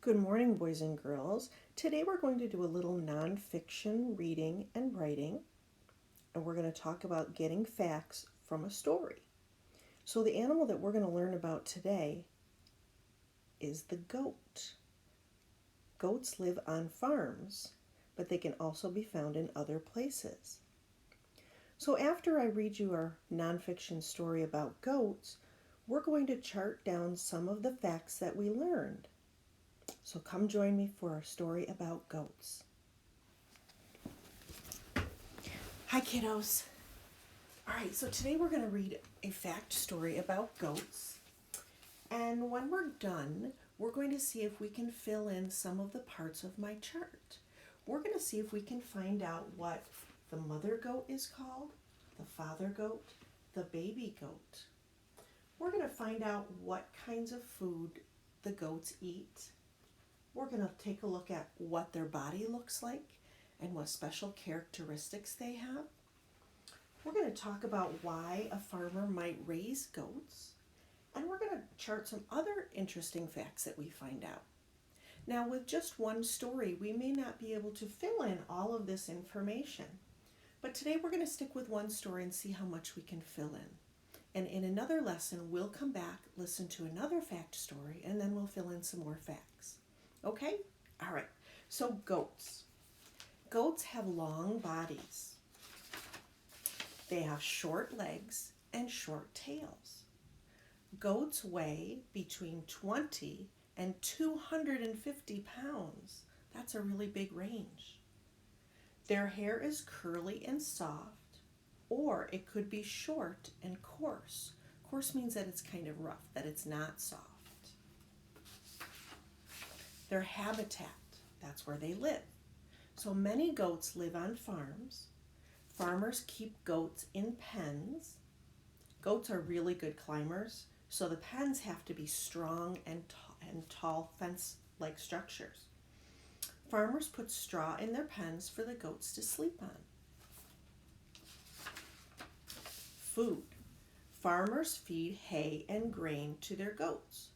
Good morning, boys and girls. Today we're going to do a little nonfiction reading and writing, and we're going to talk about getting facts from a story. So, the animal that we're going to learn about today is the goat. Goats live on farms, but they can also be found in other places. So, after I read you our nonfiction story about goats, we're going to chart down some of the facts that we learned. So come join me for our story about goats. Hi, kiddos. All right, so today we're going to read a fact story about goats. And when we're done, we're going to see if we can fill in some of the parts of my chart. We're going to see if we can find out what the mother goat is called, the father goat, the baby goat. We're going to find out what kinds of food the goats eat. We're going to take a look at what their body looks like and what special characteristics they have. We're going to talk about why a farmer might raise goats. And we're going to chart some other interesting facts that we find out. Now, with just one story, we may not be able to fill in all of this information. But today we're going to stick with one story and see how much we can fill in. And in another lesson, we'll come back, listen to another fact story, and then we'll fill in some more facts. Okay? All right. So goats. Goats have long bodies. They have short legs and short tails. Goats weigh between 20 and 250 pounds. That's a really big range. Their hair is curly and soft, or it could be short and coarse. Coarse means that it's kind of rough, that it's not soft. Their habitat, that's where they live. So many goats live on farms. Farmers keep goats in pens. Goats are really good climbers, so the pens have to be strong and tall fence-like structures. Farmers put straw in their pens for the goats to sleep on. Food. Farmers feed hay and grain to their goats.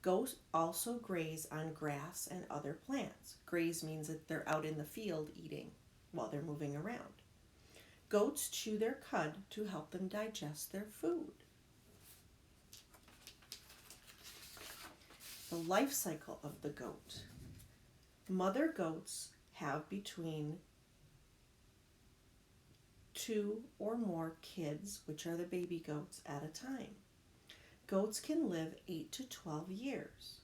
Goats also graze on grass and other plants. Graze means that they're out in the field eating while they're moving around. Goats chew their cud to help them digest their food. The life cycle of the goat. Mother goats have between 2 or more kids, which are the baby goats, at a time. Goats can live 8 to 12 years.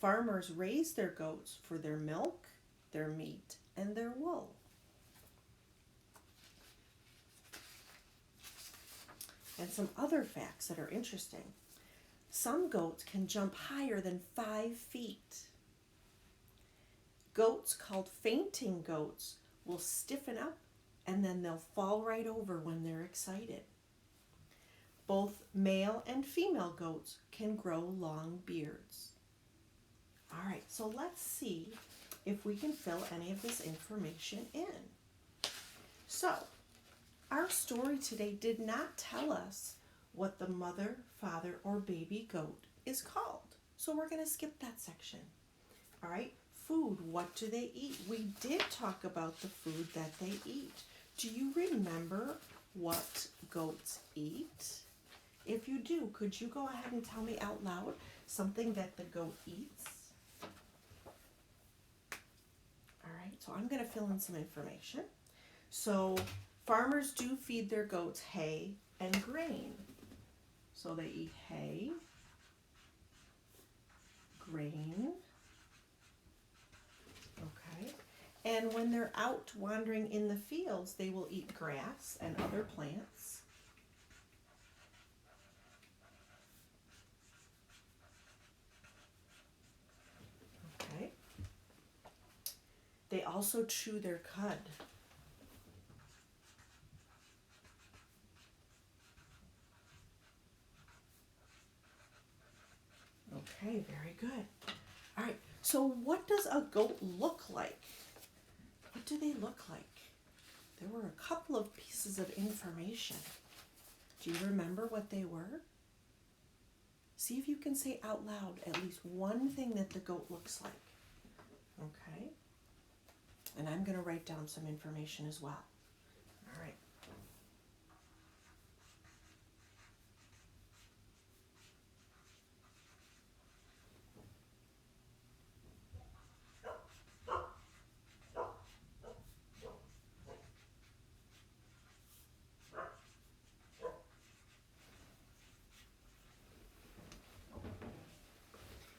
Farmers raise their goats for their milk, their meat, and their wool. And some other facts that are interesting. Some goats can jump higher than 5 feet. Goats called fainting goats will stiffen up and then they'll fall right over when they're excited. Both male and female goats can grow long beards. All right, so let's see if we can fill any of this information in. So, our story today did not tell us what the mother, father, or baby goat is called. So we're going to skip that section. All right, food, what do they eat? We did talk about the food that they eat. Do you remember what goats eat? If you do, could you go ahead and tell me out loud something that the goat eats? All right, so I'm going to fill in some information. So farmers do feed their goats hay and grain. So they eat hay, grain, okay? And when they're out wandering in the fields, they will eat grass and other plants. Okay. They also chew their cud. Okay, very good. All right, so what does a goat look like? What do they look like? There were a couple of pieces of information. Do you remember what they were? See if you can say out loud at least one thing that the goat looks like. Okay? And I'm going to write down some information as well. All right.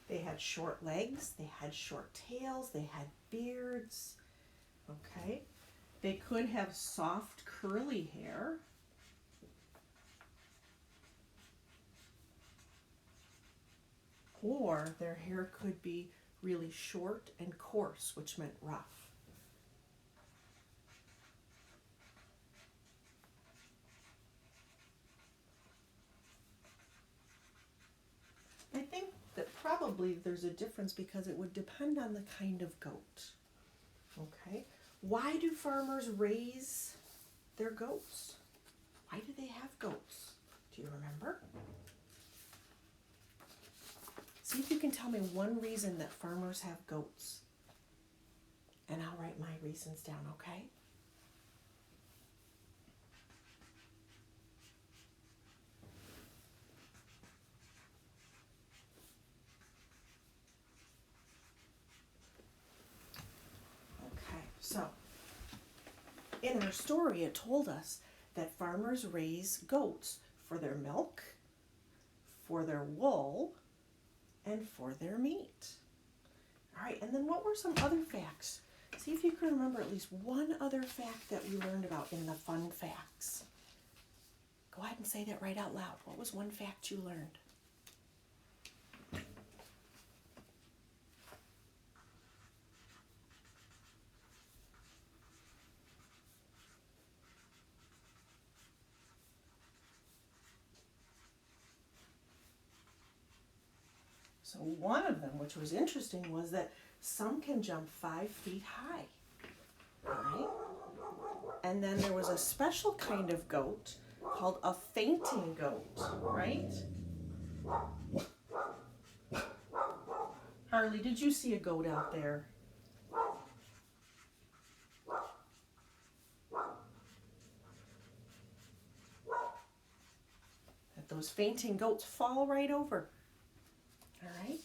They had short legs, they had short tails, they had beards. Okay? They could have soft curly hair. Or their hair could be really short and coarse, which meant rough. I think that probably there's a difference because it would depend on the kind of goat. Okay? Why do farmers raise their goats? Why do they have goats? Do you remember? See if you can tell me one reason that farmers have goats. And I'll write my reasons down, okay? Okay, so in our story, it told us that farmers raise goats for their milk, for their wool, and for their meat. All right, and then what were some other facts? See if you can remember at least one other fact that we learned about in the fun facts. Go ahead and say that right out loud. What was one fact you learned? So one of them, which was interesting, was that some can jump 5 feet high. All right? And then there was a special kind of goat called a fainting goat, right? Harley, did you see a goat out there? That those fainting goats fall right over. All right?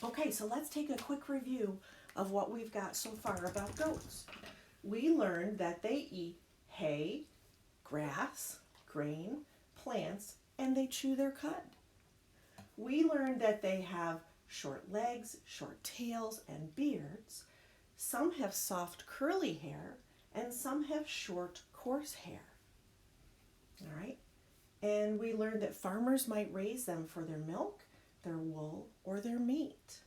Okay, so let's take a quick review of what we've got so far about goats. We learned that they eat hay, grass, grain, plants, and they chew their cud. We learned that they have short legs, short tails, and beards. Some have soft curly hair, and some have short coarse hair. All right? And we learned that farmers might raise them for their milk, their wool, or their meat.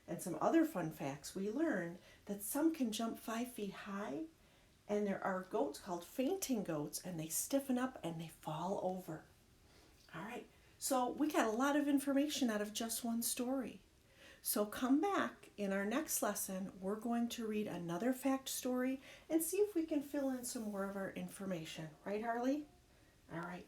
And some other fun facts, we learned that some can jump 5 feet high, and there are goats called fainting goats, and they stiffen up and they fall over. All right, so we got a lot of information out of just one story. So come back in our next lesson, we're going to read another fact story and see if we can fill in some more of our information. Right, Harley? All right.